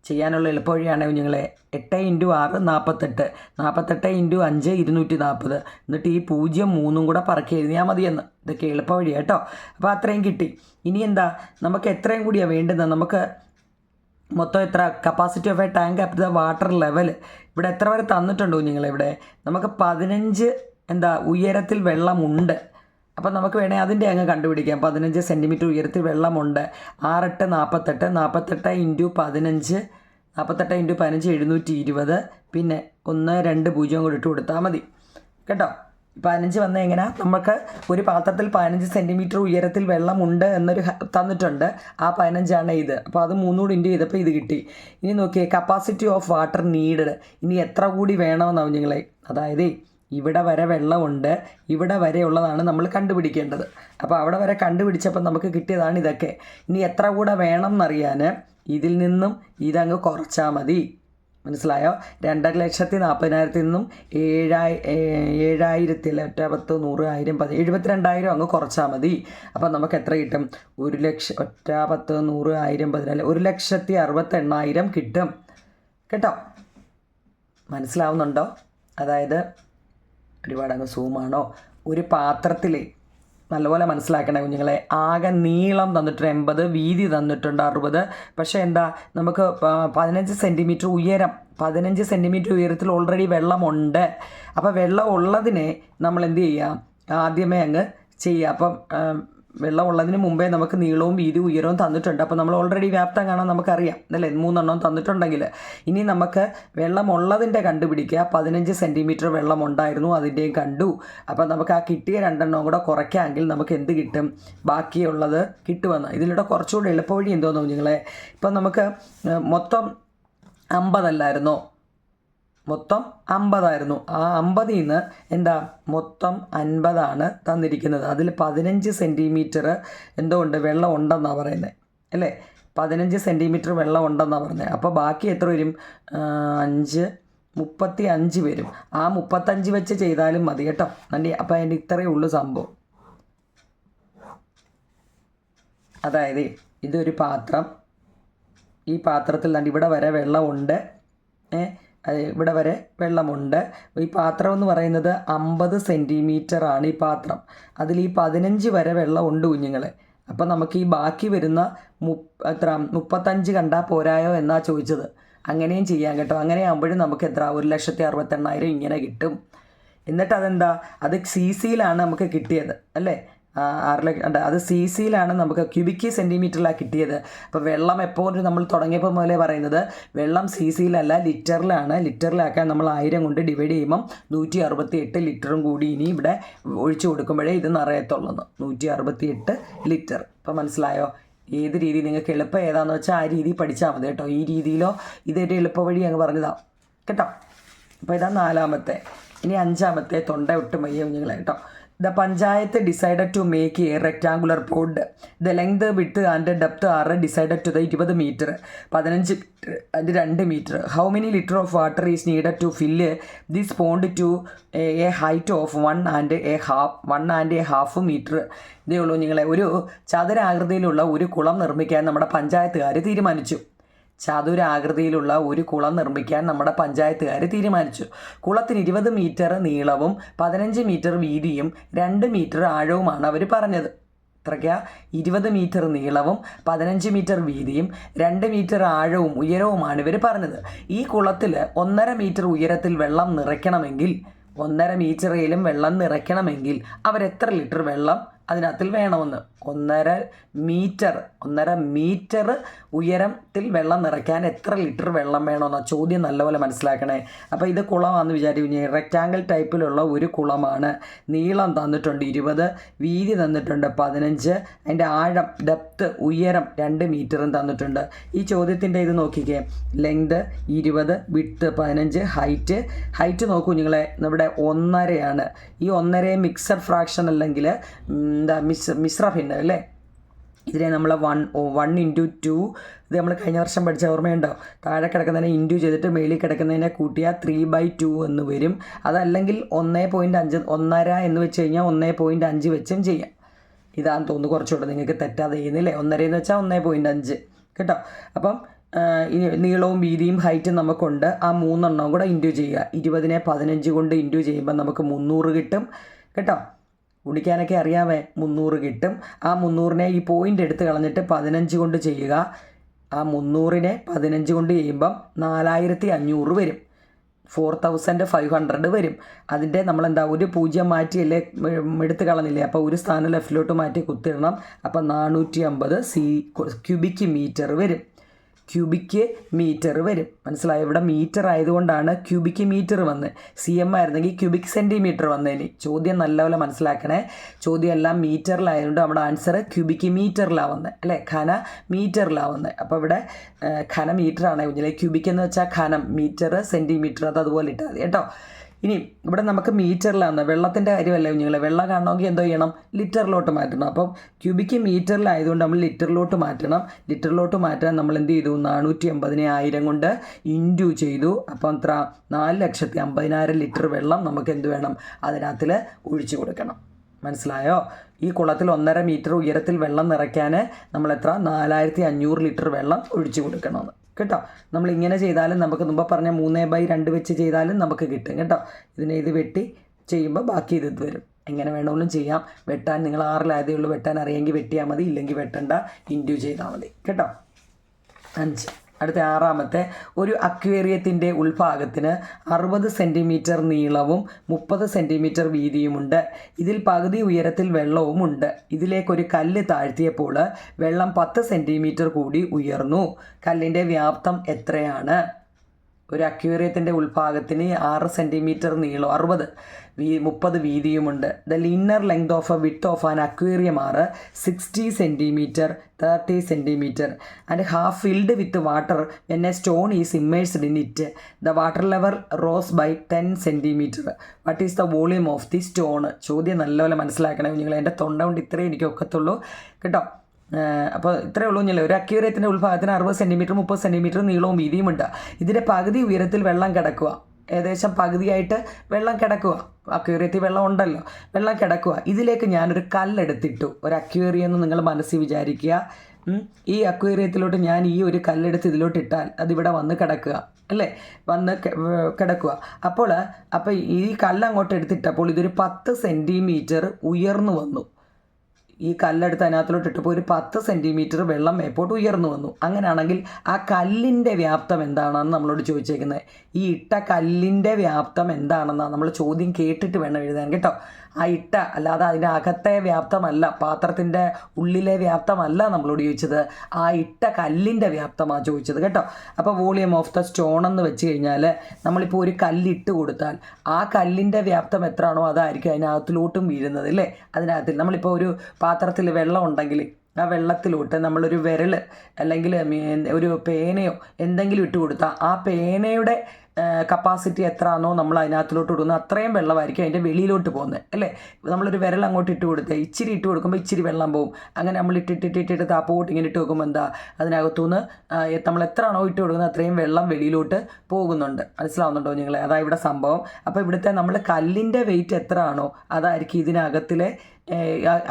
ചെയ്യാനുള്ള എളുപ്പവഴിയാണ് കുഞ്ഞുങ്ങളെ. 8 × 6 48, 48 × 5 240, എന്നിട്ട് ഈ 0 3 കൂടെ പറക്കി എഴുതിയാൽ മതിയെന്ന്. ഇതൊക്കെ എളുപ്പവഴി കേട്ടോ. അപ്പോൾ അത്രയും കിട്ടി. ഇനി എന്താ, നമുക്ക് എത്രയും കൂടിയാണ് വേണ്ടുന്നത്? നമുക്ക് മൊത്തം എത്ര capacity of A tank at the water level ഇവിടെ എത്ര വരെ തന്നിട്ടുണ്ടോ കുഞ്ഞുങ്ങളെ? ഇവിടെ നമുക്ക് 15 ഉയരത്തിൽ വെള്ളമുണ്ട്. അപ്പം നമുക്ക് വേണമെങ്കിൽ അതിൻ്റെ അങ്ങ് കണ്ടുപിടിക്കാം. 15 സെൻറ്റിമീറ്റർ ഉയരത്തിൽ വെള്ളമുണ്ട്. 6, 8, 48, 48 × 15, 48 × 15 720, പിന്നെ 1, 2, 0 കൂടി ഇട്ട് കൊടുത്താൽ മതി കേട്ടോ. 15 വന്ന എങ്ങനെ, നമുക്ക് ഒരു പാത്രത്തിൽ 15 സെൻറ്റിമീറ്റർ ഉയരത്തിൽ വെള്ളമുണ്ട് എന്നൊരു തന്നിട്ടുണ്ട്. ആ 15 ഇത്. അപ്പോൾ അത് 3 കൂടി ഇൻറ്റു ചെയ്തപ്പോൾ ഇത് കിട്ടി. ഇനി നോക്കിയേ, കപ്പാസിറ്റി ഓഫ് വാട്ടർ നീഡഡ്, ഇനി എത്ര കൂടി വേണമെന്നാവും നിങ്ങളെ. അതായത് ഇവിടെ വരെ വെള്ളമുണ്ട്, ഇവിടെ വരെ ഉള്ളതാണ് നമ്മൾ കണ്ടുപിടിക്കേണ്ടത്. അപ്പോൾ അവിടെ വരെ കണ്ടുപിടിച്ചപ്പോൾ നമുക്ക് കിട്ടിയതാണ് ഇതൊക്കെ. ഇനി എത്ര കൂടെ വേണം എന്നറിയാൻ ഇതിൽ നിന്നും ഇതങ്ങ് കുറച്ചാൽ മതി. മനസ്സിലായോ? 2,40,000 നിന്നും 7,000 1, 10, 100, 1000, 10, 72,000 അങ്ങ് കുറച്ചാൽ മതി. അപ്പം നമുക്ക് എത്ര കിട്ടും? 1,00,000 1, 10, 100, 1000, 14, 1,68,000 കിട്ടും കേട്ടോ. മനസ്സിലാവുന്നുണ്ടോ? അതായത് ഒരുപാടങ്ങ് സൂമാണോ? ഒരു പാത്രത്തിൽ നല്ലപോലെ മനസ്സിലാക്കണേ കുഞ്ഞുങ്ങളെ. ആകെ നീളം തന്നിട്ടുണ്ട് 80, വീതി തന്നിട്ടുണ്ട് 60. പക്ഷേ എന്താ, നമുക്ക് 15 സെൻറ്റിമീറ്റർ ഉയരം, 15 സെൻറ്റിമീറ്റർ ഉയരത്തിൽ ഓൾറെഡി വെള്ളമുണ്ട്. അപ്പോൾ വെള്ളം ഉള്ളതിനെ നമ്മൾ എന്ത് ചെയ്യാം, ആദ്യമേ അങ്ങ് ചെയ്യുക. അപ്പം വെള്ളം ഉള്ളതിന് മുമ്പേ നമുക്ക് നീളവും വീതിയും ഉയരവും തന്നിട്ടുണ്ട്. അപ്പോൾ നമ്മൾ ഓൾറെഡി വ്യാപ്തം കാണാൻ നമുക്കറിയാം അല്ലേ, 3 എണ്ണം തന്നിട്ടുണ്ടെങ്കിൽ. ഇനി നമുക്ക് വെള്ളമുള്ളതിൻ്റെ കണ്ടുപിടിക്കുക. 15 സെൻറ്റിമീറ്റർ വെള്ളമുണ്ടായിരുന്നു, അതിൻ്റെയും കണ്ടു. അപ്പോൾ നമുക്ക് ആ കിട്ടിയ 2 എണ്ണം കൂടെ കുറയ്ക്കാമെങ്കിൽ നമുക്ക് എന്ത് കിട്ടും? ബാക്കിയുള്ളത് കിട്ടുമെന്ന്. ഇതിലൂടെ കുറച്ചുകൂടി എളുപ്പവഴി എന്തോന്നു കുഞ്ഞുങ്ങളെ, ഇപ്പം നമുക്ക് മൊത്തം 50 അല്ലായിരുന്നോ? മൊത്തം 50 ആയിരുന്നു. ആ 50ൽ നിന്ന് എന്താ, മൊത്തം 50 തന്നിരിക്കുന്നത്. അതിൽ 15 സെൻറ്റിമീറ്റർ എന്തുകൊണ്ട് വെള്ളം ഉണ്ടെന്നാണ് പറയുന്നത് അല്ലേ. 15 സെൻറ്റിമീറ്റർ വെള്ളം ഉണ്ടെന്നാണ് പറഞ്ഞത്. അപ്പോൾ ബാക്കി എത്ര വരും? 5, 35 വരും. ആ 35 വെച്ച് ചെയ്താലും മതി കേട്ടോ. അപ്പോൾ അതിൻ്റെ ഇത്രയേ ഉള്ളൂ സംഭവം. അതായത് ഇതൊരു പാത്രം, ഈ പാത്രത്തിൽ ഇവിടെ വരെ വെള്ളമുണ്ട്, ഇവിടെ വരെ വെള്ളമുണ്ട്. ഈ പാത്രം എന്ന് പറയുന്നത് 50 സെൻറ്റിമീറ്റർ ആണ് ഈ പാത്രം. അതിൽ ഈ 15 വരെ വെള്ളമുണ്ട് കുഞ്ഞുങ്ങളെ. അപ്പം നമുക്ക് ഈ ബാക്കി വരുന്ന 35 കണ്ടാൽ പോരായോ എന്നാ ചോദിച്ചത്. അങ്ങനെയും ചെയ്യാം കേട്ടോ. അങ്ങനെ ആകുമ്പോഴും നമുക്ക് എത്ര? 1,68,000 ഇങ്ങനെ കിട്ടും. എന്നിട്ട് അതെന്താ, അത് CCയിലാണ് നമുക്ക് കിട്ടിയത് അല്ലേ. 6 ലക്ഷം, അത് CCയിലാണ് നമുക്ക് ക്യൂബിക് സെൻറ്റിമീറ്ററിലാണ് കിട്ടിയത്. അപ്പോൾ വെള്ളം എപ്പോഴും നമ്മൾ തുടങ്ങിയപ്പോൾ മുതലേ പറയുന്നത് വെള്ളം CCയിലല്ല ലിറ്ററിലാണ്. ലിറ്ററിലാക്കാൻ നമ്മൾ 1000 കൊണ്ട് ഡിവൈഡ് ചെയ്യുമ്പം 168 ലിറ്ററും കൂടി ഇനി ഇവിടെ ഒഴിച്ചു കൊടുക്കുമ്പോഴേ ഇത് നിറയത്തുള്ളൂ. 168 ലിറ്റർ. ഇപ്പോൾ മനസ്സിലായോ? ഏത് രീതി നിങ്ങൾക്ക് എളുപ്പം ഏതാണെന്ന് വെച്ചാൽ ആ രീതി പഠിച്ചാൽ മതി കേട്ടോ. ഈ രീതിയിലോ ഇതൊരു എളുപ്പ വഴി അങ്ങ് പറഞ്ഞതാണ് കേട്ടോ. അപ്പോൾ ഇതാ 4ാമത്തെ. ഇനി 5ാമത്തെ തൊണ്ട ഒട്ടും വയ്യ കുഞ്ഞുങ്ങളെ കേട്ടോ. The Panchayat decided to make a rectangular pond. The length, width and depth are decided to the 20 meter, 15 and 2 meter. How many liter of water is needed to fill this pond to a height of 1.5 meter? ഇതേ ഉള്ളൂ നിങ്ങളെ. ഒരു ചതുരാകൃതിയിലുള്ള ഒരു കുളം നിർമ്മിക്കാൻ നമ്മുടെ പഞ്ചായത്തുകാർ തീരുമാനിച്ചു. ചതുരാകൃതിയിലുള്ള ഒരു കുളം നിർമ്മിക്കാൻ നമ്മുടെ പഞ്ചായത്തുകാർ തീരുമാനിച്ചു. കുളത്തിന് 20 മീറ്റർ നീളവും 15 മീറ്റർ വീതിയും 2 മീറ്റർ ആഴവുമാണ് അവർ പറഞ്ഞത്. എത്രയ്ക്കാ? 20 മീറ്റർ നീളവും 15 മീറ്റർ വീതിയും 2 മീറ്റർ ആഴവും ഉയരവുമാണ് ഇവർ പറഞ്ഞത്. ഈ കുളത്തിൽ 1.5 മീറ്റർ ഉയരത്തിൽ വെള്ളം നിറയ്ക്കണമെങ്കിൽ 1.5 മീറ്ററിലും വെള്ളം നിറയ്ക്കണമെങ്കിൽ അവരെത്ര ലിറ്റർ വെള്ളം അതിനകത്തിൽ വേണമെന്ന്. 1.5 മീറ്റർ ഉയരത്തിൽ വെള്ളം നിറയ്ക്കാൻ എത്ര ലിറ്റർ വെള്ളം വേണമെന്ന ചോദ്യം നല്ലപോലെ മനസ്സിലാക്കണേ. അപ്പോൾ ഇത് കുളമാണെന്ന് വിചാരിക്കും. റെക്റ്റാങ്കിൾ ടൈപ്പിലുള്ള ഒരു കുളമാണ്. നീളം തന്നിട്ടുണ്ട് 20, വീതി തന്നിട്ടുണ്ട് 15, അതിൻ്റെ ആഴം ഡെപ്ത് ഉയരം 2 മീറ്ററും തന്നിട്ടുണ്ട്. ഈ ചോദ്യത്തിൻ്റെ ഇത് നോക്കിക്കേ. ലെങ്ത് 20, വിഡ്ത്ത് 15, ഹൈറ്റ് നോക്കൂ നിങ്ങളെ. ഇവിടെ 1.5 ഈ 1.5 മിക്സഡ് ഫ്രാക്ഷൻ അല്ലെങ്കിൽ മിശ്ര ഭിന്നം അല്ലേ. ഇതിനെ നമ്മൾ 1 × 2 ഇത് നമ്മൾ കഴിഞ്ഞ വർഷം പഠിച്ച ഓർമ്മയുണ്ടോ? താഴെ കിടക്കുന്നതിനെ ഇൻറ്റു ചെയ്തിട്ട് മേളിൽ കിടക്കുന്നതിനെ കൂട്ടിയാൽ 3/2 എന്ന് വരും. അതല്ലെങ്കിൽ 1.5 1.5 എന്ന് വെച്ച് കഴിഞ്ഞാൽ 1.5 വെച്ചും ചെയ്യാം. ഇതാന്ന് തോന്നുന്നു കുറച്ചുകൂടെ നിങ്ങൾക്ക് തെറ്റാതെ ചെയ്യുന്നില്ലേ. 1.5 എന്ന് വെച്ചാൽ 1.5 കേട്ടോ. അപ്പം നീളവും വീതിയും ഹൈറ്റും നമുക്കുണ്ട്. ആ 3 എണ്ണം കൂടെ ഇൻറ്റു ചെയ്യുക. 20നെ 15 കൊണ്ട് ഇൻറ്റു ചെയ്യുമ്പോൾ നമുക്ക് 300 കിട്ടും കേട്ടോ. കുടിക്കാനൊക്കെ അറിയാമേ. 300 കിട്ടും. ആ 300നെ ഈ പോയിൻ്റ് എടുത്ത് കളഞ്ഞിട്ട് 15 കൊണ്ട് ചെയ്യുക. ആ 300നെ 15 കൊണ്ട് ചെയ്യുമ്പം 4500 വരും. 4500 വരും. അതിൻ്റെ നമ്മളെന്താ ഒരു 0 മാറ്റിയല്ലേ എടുത്ത് കളഞ്ഞില്ലേ. അപ്പോൾ ഒരു സ്ഥാനം ലെഫ്റ്റിലോട്ട് മാറ്റി കുത്തിടണം. അപ്പം 450 ക്യൂബിക് മീറ്റർ വരും. ക്യൂബിക് മീറ്റർ വരും. മനസ്സിലായോ? ഇവിടെ മീറ്റർ ആയതുകൊണ്ടാണ് ക്യൂബിക് മീറ്റർ വന്ന്. CM ആയിരുന്നെങ്കിൽ ക്യൂബിക് സെൻറ്റിമീറ്റർ വന്നേനി. ചോദ്യം നല്ലപോലെ മനസ്സിലാക്കണേ. ചോദ്യം എല്ലാം മീറ്ററിലായതുകൊണ്ട് നമ്മുടെ ആൻസർ ക്യൂബിക് മീറ്ററിലാണ് വന്നത് അല്ലേ. ഘന മീറ്ററിലാണ് വന്നത്. അപ്പോൾ ഇവിടെ ഘന മീറ്ററാണ് കുഞ്ഞിലെ. ക്യൂബിക് എന്ന് വെച്ചാൽ ഘനം, മീറ്റർ സെൻറ്റിമീറ്റർ, അത് അതുപോലെ ഇട്ടാൽ മതി കേട്ടോ. ഇനി ഇവിടെ നമുക്ക് മീറ്ററിലാണ്. വെള്ളത്തിൻ്റെ കാര്യമല്ല കുഞ്ഞുങ്ങളെ. വെള്ളം കാണണമെങ്കിൽ എന്തോ ചെയ്യണം? ലിറ്ററിലോട്ട് മാറ്റണം. അപ്പം ക്യൂബിക്ക് മീറ്ററിലായതുകൊണ്ട് നമ്മൾ ലിറ്ററിലോട്ട് മാറ്റണം. ലിറ്ററിലോട്ട് മാറ്റാൻ നമ്മൾ എന്ത് ചെയ്തു? 450നെ 1000 കൊണ്ട് ഇൻറ്റു ചെയ്തു. അപ്പം എത്ര? 4,50,000 ലിറ്റർ വെള്ളം നമുക്ക് എന്ത് വേണം? അതിനകത്തിൽ ഒഴിച്ചു കൊടുക്കണം. മനസ്സിലായോ? ഈ കുളത്തിൽ 1.5 മീറ്റർ ഉയരത്തിൽ വെള്ളം നിറയ്ക്കാൻ നമ്മൾ എത്ര? 4500 ലിറ്റർ വെള്ളം ഒഴിച്ചു കൊടുക്കണമെന്ന് കേട്ടോ. നമ്മളിങ്ങനെ ചെയ്താലും നമുക്ക് മുമ്പ് പറഞ്ഞ 3/2 വെച്ച് ചെയ്താലും നമുക്ക് കിട്ടും കേട്ടോ. ഇതിനെ ഇത് വെട്ടി ചെയ്യുമ്പോൾ ബാക്കി ഇത് വരും. എങ്ങനെ വേണമെങ്കിലും ചെയ്യാം. വെട്ടാൻ നിങ്ങൾ 6-ലായതേ ഉള്ളൂ. വെട്ടാൻ അറിയെങ്കിൽ വെട്ടിയാൽ മതി, ഇല്ലെങ്കിൽ വെട്ടണ്ട, ഇൻഡ്യൂ ചെയ്താൽ മതി കേട്ടോ. 5. അടുത്ത 6ാമത്തെ. ഒരു അക്വേറിയത്തിൻ്റെ ഉൾഭാഗത്തിന് 60 സെൻറ്റിമീറ്റർ നീളവും 30 സെൻറ്റിമീറ്റർ വീതിയുമുണ്ട്. ഇതിൽ പകുതി ഉയരത്തിൽ വെള്ളവുമുണ്ട്. ഇതിലേക്കൊരു കല്ല് താഴ്ത്തിയപ്പോൾ വെള്ളം 10 സെൻറ്റിമീറ്റർ കൂടി ഉയർന്നു. കല്ലിൻ്റെ വ്യാപ്തം എത്രയാണ്? ഒരു അക്വേറിയത്തിൻ്റെ ഉൾഭാഗത്തിന് 6 സെൻറ്റിമീറ്റർ നീളം, 30 വീതിയുമുണ്ട്. The inner length of a width of an aquarium ആറ് 60 centimetre, 30 centimetre and half filled with water when a stone is immersed in it. The water level rose by 10 centimetre. What is the volume of the stone? ചോദ്യം നല്ലപോലെ മനസ്സിലാക്കണം നിങ്ങൾ. എൻ്റെ തൊണ്ട കൊണ്ട് ഇത്രയും എനിക്ക് ഒക്കത്തുള്ളൂ കേട്ടോ. അപ്പോൾ ഇത്രയേ ഉള്ളൂ. ഞാൻ ഒരു അക്വേറിയത്തിൻ്റെ ഉൾഭാഗത്തിന് 60 സെൻറ്റിമീറ്റർ, 30 സെൻറ്റിമീറ്റർ നീളവും വീതിയുമുണ്ട്. ഇതിൻ്റെ പകുതി ഉയരത്തിൽ വെള്ളം കിടക്കുക. ഏകദേശം പകുതിയായിട്ട് വെള്ളം കിടക്കുക. അക്വേറിയത്തിൽ വെള്ളം ഉണ്ടല്ലോ, വെള്ളം കിടക്കുക. ഇതിലേക്ക് ഞാനൊരു കല്ലെടുത്തിട്ടു. ഒരു അക്വേറിയം എന്ന് നിങ്ങൾ മനസ്സിൽ വിചാരിക്കുക. ഈ അക്വേറിയത്തിലോട്ട് ഞാൻ ഈ ഒരു കല്ലെടുത്ത് ഇതിലോട്ട് ഇട്ടാൽ അതിവിടെ വന്ന് കിടക്കുക അല്ലേ, വന്ന് കിടക്കുക. അപ്പോൾ ഈ കല്ലങ്ങോട്ട് എടുത്തിട്ടപ്പോൾ ഇതൊരു 10 സെൻറ്റിമീറ്റർ ഉയർന്നു വന്നു. ഈ കല്ലെടുത്ത് അതിനകത്തിലോട്ട് ഇട്ടപ്പോൾ ഒരു 10 സെൻറ്റിമീറ്റർ വെള്ളം മേപ്പോട്ട് ഉയർന്നു വന്നു. അങ്ങനെയാണെങ്കിൽ ആ കല്ലിൻ്റെ വ്യാപ്തം എന്താണെന്ന് നമ്മളോട് ചോദിച്ചേക്കുന്നത്. ഈ ഇട്ട കല്ലിൻ്റെ വ്യാപ്തം എന്താണെന്നാണ് നമ്മൾ ചോദ്യം കേട്ടിട്ട് വേണം എഴുതാൻ കേട്ടോ. ആ ഇട്ട അല്ലാതെ അതിൻ്റെ അകത്തെ വ്യാപ്തമല്ല, പാത്രത്തിൻ്റെ ഉള്ളിലെ വ്യാപ്തമല്ല നമ്മളോട് ചോദിച്ചത്. ആ ഇട്ട കല്ലിൻ്റെ വ്യാപ്തമാണ് ചോദിച്ചത് കേട്ടോ. അപ്പോൾ വോളിയം ഓഫ് ദ സ്റ്റോൺ എന്ന് വെച്ച് കഴിഞ്ഞാൽ നമ്മളിപ്പോൾ ഒരു കല്ലിട്ട് കൊടുത്താൽ ആ കല്ലിൻ്റെ വ്യാപ്തം എത്രയാണോ അതായിരിക്കും അതിനകത്തിലോട്ടും വീഴുന്നത് അല്ലേ. അതിനകത്ത് നമ്മളിപ്പോൾ ഒരു പാത്രത്തിൽ വെള്ളം ഉണ്ടെങ്കിൽ ആ വെള്ളത്തിലോട്ട് നമ്മളൊരു വിരൽ അല്ലെങ്കിൽ ഒരു പേനയോ എന്തെങ്കിലും ഇട്ട് കൊടുത്താൽ ആ പേനയുടെ കപ്പാസിറ്റി എത്രയാണോ നമ്മൾ അതിനകത്തിലോട്ട് ഇടുന്നത് അത്രയും വെള്ളമായിരിക്കും അതിൻ്റെ വെളിയിലോട്ട് പോകുന്നത് അല്ലേ. നമ്മളൊരു വിരൽ അങ്ങോട്ട് ഇട്ട് കൊടുത്ത് ഇച്ചിരി ഇട്ട് കൊടുക്കുമ്പോൾ ഇച്ചിരി വെള്ളം പോകും. അങ്ങനെ നമ്മൾ ഇട്ടിട്ട് താപ്പോട്ട് ഇങ്ങനെ ഇട്ട് വെക്കുമ്പോൾ എന്താ അതിനകത്തുനിന്ന് നമ്മൾ എത്രയാണോ ഇട്ട് കൊടുക്കുന്നത് അത്രയും വെള്ളം വെളിയിലോട്ട് പോകുന്നുണ്ട്. മനസ്സിലാവുന്നുണ്ടോ നിങ്ങളെ? അതാ ഇവിടെ സംഭവം. അപ്പോൾ ഇവിടുത്തെ നമ്മൾ കല്ലിൻ്റെ വെയിറ്റ് എത്രയാണോ അതായിരിക്കും ഇതിനകത്തിലെ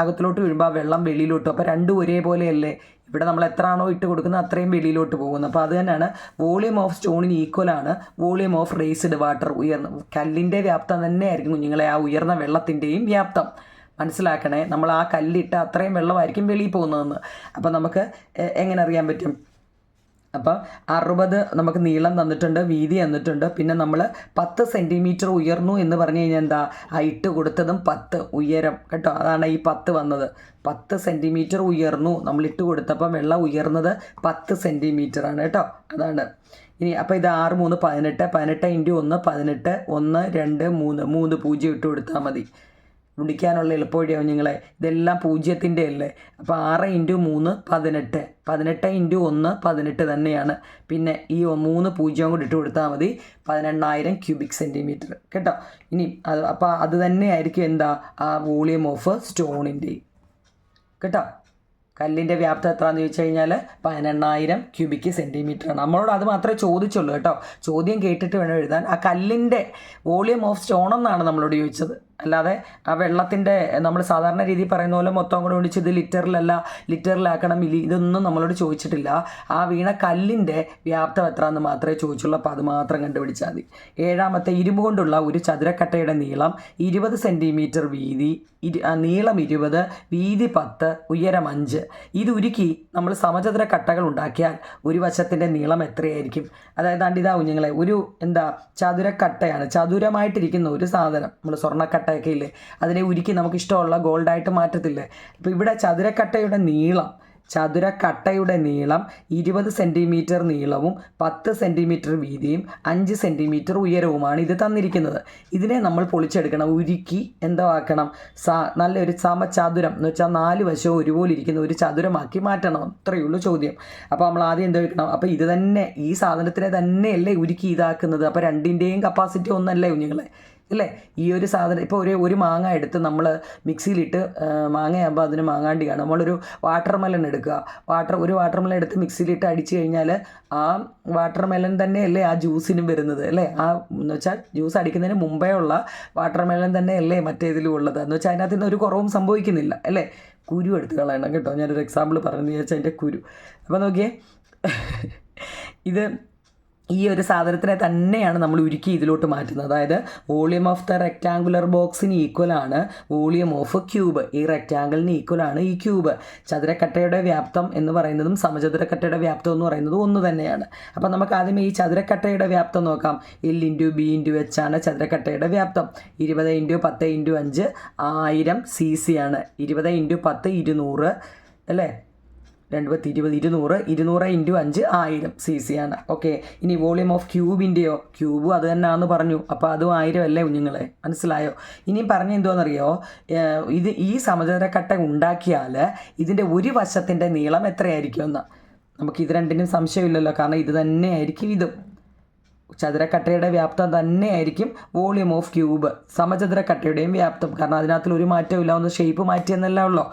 അകത്തിലോട്ട് വീഴുമ്പോൾ ആ വെള്ളം വെളിയിലോട്ട്. അപ്പോൾ രണ്ടും ഒരേപോലെയല്ലേ. ഇവിടെ നമ്മൾ എത്രയാണോ ഇട്ട് കൊടുക്കുന്നത് അത്രയും വെളിയിലോട്ട് പോകുന്നത്. അപ്പോൾ അത് തന്നെയാണ് വോളിയം ഓഫ് സ്റ്റോണിന് ഈക്വലാണ് വോളിയം ഓഫ് റേസ്ഡ് വാട്ടർ. കല്ലിൻ്റെ വ്യാപ്തം തന്നെയായിരിക്കും കുഞ്ഞുങ്ങളെ ആ ഉയർന്ന വെള്ളത്തിൻ്റെയും വ്യാപ്തം. മനസ്സിലാക്കണേ, നമ്മൾ ആ കല്ലിട്ട് അത്രയും വെള്ളമായിരിക്കും വെളിയിൽ പോകുന്നതെന്ന്. അപ്പോൾ നമുക്ക് എങ്ങനെ അറിയാൻ പറ്റും? അപ്പം 60 നമുക്ക് നീളം തന്നിട്ടുണ്ട്, വീതി തന്നിട്ടുണ്ട്. പിന്നെ നമ്മൾ 10 സെൻറ്റിമീറ്റർ ഉയർന്നു എന്ന് പറഞ്ഞു കഴിഞ്ഞാൽ എന്താ ആ ഇട്ട് കൊടുത്തതും 10 ഉയരം കേട്ടോ. അതാണ് ഈ 10 വന്നത്. 10 സെൻറ്റിമീറ്റർ ഉയർന്നു നമ്മൾ ഇട്ട് കൊടുത്തപ്പം വെള്ളം ഉയർന്നത് 10 സെൻറ്റിമീറ്റർ ആണ് കേട്ടോ. അതാണ്. ഇനി അപ്പോൾ ഇത് 6 3 18 18 ഇൻറ്റു 1 18 1 2 3 0 ഇട്ട് കൊടുത്താൽ മതി. വിളിക്കാനുള്ള എളുപ്പവഴിയാവും നിങ്ങളെ. ഇതെല്ലാം 0ൻ്റെ അല്ലേ. അപ്പോൾ 6 ഇൻറ്റു 3 18 18 ഇൻറ്റു 1 18 തന്നെയാണ്. പിന്നെ ഈ 3 0 കൂടി ഇട്ട് കൊടുത്താൽ മതി. 18,000 ക്യൂബിക് സെൻറ്റിമീറ്റർ കേട്ടോ. ഇനി അപ്പോൾ അത് തന്നെയായിരിക്കും എന്താ ആ വോളിയം ഓഫ് സ്റ്റോണിൻ്റെ കേട്ടോ. കല്ലിൻ്റെ വ്യാപ്തം എത്രയാണെന്ന് ചോദിച്ചു കഴിഞ്ഞാൽ 18,000 ക്യൂബിക് സെൻറ്റിമീറ്റർ ആണ്. നമ്മളോട് അത് മാത്രമേ ചോദിച്ചുള്ളൂ കേട്ടോ. ചോദ്യം കേട്ടിട്ട് വേണം എഴുതാൻ. ആ കല്ലിൻ്റെ വോളിയം ഓഫ് സ്റ്റോൺ എന്നാണ് നമ്മളോട് ചോദിച്ചത്. അല്ലാതെ ആ വെള്ളത്തിൻ്റെ നമ്മൾ സാധാരണ രീതിയിൽ പറയുന്ന പോലെ മൊത്തം കൂടെ ഒഴിച്ച് ഇത് ലിറ്ററിലാക്കണം ഇതൊന്നും നമ്മളോട് ചോദിച്ചിട്ടില്ല. ആ വീണ കല്ലിൻ്റെ വ്യാപ്തം എത്രയെന്ന് മാത്രമേ ചോദിച്ചുള്ളൂ. അപ്പോൾ അത് മാത്രം കണ്ടുപിടിച്ചാൽ മതി. 7ാമത്തെ ഇരുമ്പ് കൊണ്ടുള്ള ഒരു ചതുരക്കട്ടയുടെ നീളം 20 സെൻറ്റിമീറ്റർ വീതി, നീളം 20, വീതി 10, ഉയരം 5. ഇത് ഉരുക്കി നമ്മൾ സമചതുര കട്ടകൾ ഉണ്ടാക്കിയാൽ ഒരു വശത്തിൻ്റെ നീളം എത്രയായിരിക്കും? അതായത് ഇതാ കുഞ്ഞുങ്ങളെ ഒരു ചതുരക്കട്ടയാണ്. ചതുരമായിട്ടിരിക്കുന്ന ഒരു സാധനം നമ്മൾ സ്വർണ്ണക്കട്ടയൊക്കെ ഇല്ലേ അതിനെ ഉരുക്കി നമുക്ക് ഇഷ്ടമുള്ള ഗോൾഡായിട്ട് മാറ്റത്തില്ലേ. അപ്പോൾ ഇവിടെ ചതുരക്കട്ടയുടെ നീളം 20 സെൻറ്റിമീറ്റർ നീളവും 10 സെൻറ്റിമീറ്റർ വീതിയും 5 സെൻറ്റിമീറ്റർ ഉയരവുമാണ് ഇത് തന്നിരിക്കുന്നത്. ഇതിനെ നമ്മൾ പൊളിച്ചെടുക്കണം. ഉരുക്കി എന്തോ ആക്കണം, നല്ലൊരു സമചതുരം എന്ന് വെച്ചാൽ 4 വശവും ഒരുപോലെ ഇരിക്കുന്ന ഒരു ചതുരമാക്കി മാറ്റണം. അത്രയേ ഉള്ളൂ ചോദ്യം. അപ്പോൾ നമ്മൾ ആദ്യം എന്തോ വെക്കണം? അപ്പോൾ ഇത് തന്നെ ഈ സാധനത്തിനെ തന്നെയല്ലേ ഉരുക്കി ഇതാക്കുന്നത്. അപ്പോൾ രണ്ടിൻ്റെയും കപ്പാസിറ്റി ഒന്നല്ലേ കുഞ്ഞുങ്ങളെ അല്ലേ. ഈ ഒരു സാധനം ഇപ്പോൾ ഒരു മാങ്ങ എടുത്ത് നമ്മൾ മിക്സിയിലിട്ട് മാങ്ങയാകുമ്പോൾ അതിന് മാങ്ങാണ്ടി കാണും. നമ്മളൊരു വാട്ടർ മെലൺ എടുക്കുക. ഒരു വാട്ടർ മെലൺ എടുത്ത് മിക്സിയിലിട്ട് അടിച്ചു കഴിഞ്ഞാൽ ആ വാട്ടർ മെലൺ തന്നെയല്ലേ ആ ജ്യൂസിനും വരുന്നത് അല്ലേ. ആ എന്ന് വെച്ചാൽ ജ്യൂസ് അടിക്കുന്നതിന് മുമ്പേ ഉള്ള വാട്ടർ മെലൺ തന്നെയല്ലേ മറ്റേതിലും ഉള്ളത്. എന്ന് വെച്ചാൽ അതിനകത്ത് നിന്ന് ഒരു കുറവും സംഭവിക്കുന്നില്ല അല്ലേ. കുരു എടുത്ത് കളയണം കേട്ടോ. ഞാനൊരു എക്സാമ്പിൾ പറഞ്ഞു വെച്ചാൽ അതിൻ്റെ കുരു. അപ്പോൾ നോക്കിയേ, ഇത് ഈ ഒരു സാധനത്തിനെ തന്നെയാണ് നമ്മൾ ഉരുക്കി ഇതിലോട്ട് മാറ്റുന്നത്. അതായത് വോളിയം ഓഫ് ദ റെക്റ്റാങ്കുലർ ബോക്സിന് ഈക്വലാണ് വോളിയം ഓഫ് ക്യൂബ്. ഈ റെക്റ്റാങ്കിളിന് ഈക്വലാണ് ഈ ക്യൂബ്. ചതുരക്കട്ടയുടെ വ്യാപ്തം എന്ന് പറയുന്നതും സമചതുരക്കട്ടയുടെ വ്യാപ്തം എന്ന് പറയുന്നതും ഒന്ന് തന്നെയാണ്. അപ്പം നമുക്ക് ആദ്യം ഈ ചതുരക്കട്ടയുടെ വ്യാപ്തം നോക്കാം. L × B × H ആണ് ചതുരക്കട്ടയുടെ വ്യാപ്തം. 20 × 10 × 5 1000 cc ആണ്. 20 × 10 200 അല്ലേ. 220 200 200 × 5 1000 cc ആണ്. ഓക്കെ. ഇനി വോളിയം ഓഫ് ക്യൂബിൻ്റെയോ? ക്യൂബ് അത് തന്നെയാണെന്ന് പറഞ്ഞു. അപ്പോൾ അതും 1000 അല്ലേ കുഞ്ഞുങ്ങളെ. മനസ്സിലായോ? ഇനി പറഞ്ഞ എന്തോന്നറിയോ, ഈ സമചതുരക്കട്ട ഉണ്ടാക്കിയാൽ ഇതിൻ്റെ ഒരു വശത്തിൻ്റെ നീളം എത്രയായിരിക്കും എന്ന്. നമുക്കിത് രണ്ടിനും സംശയമില്ലല്ലോ, കാരണം ഇത് തന്നെയായിരിക്കും ഇതും. ചതുരക്കട്ടയുടെ വ്യാപ്തം തന്നെയായിരിക്കും വോളിയം ഓഫ് ക്യൂബ്. സമചതുരക്കട്ടയുടെയും വ്യാപ്തം, കാരണം അതിനകത്തിൽ ഒരു മാറ്റവും ഇല്ല, ഒന്ന് ഷേപ്പ് മാറ്റിയെന്നല്ല ഉള്ളൂ.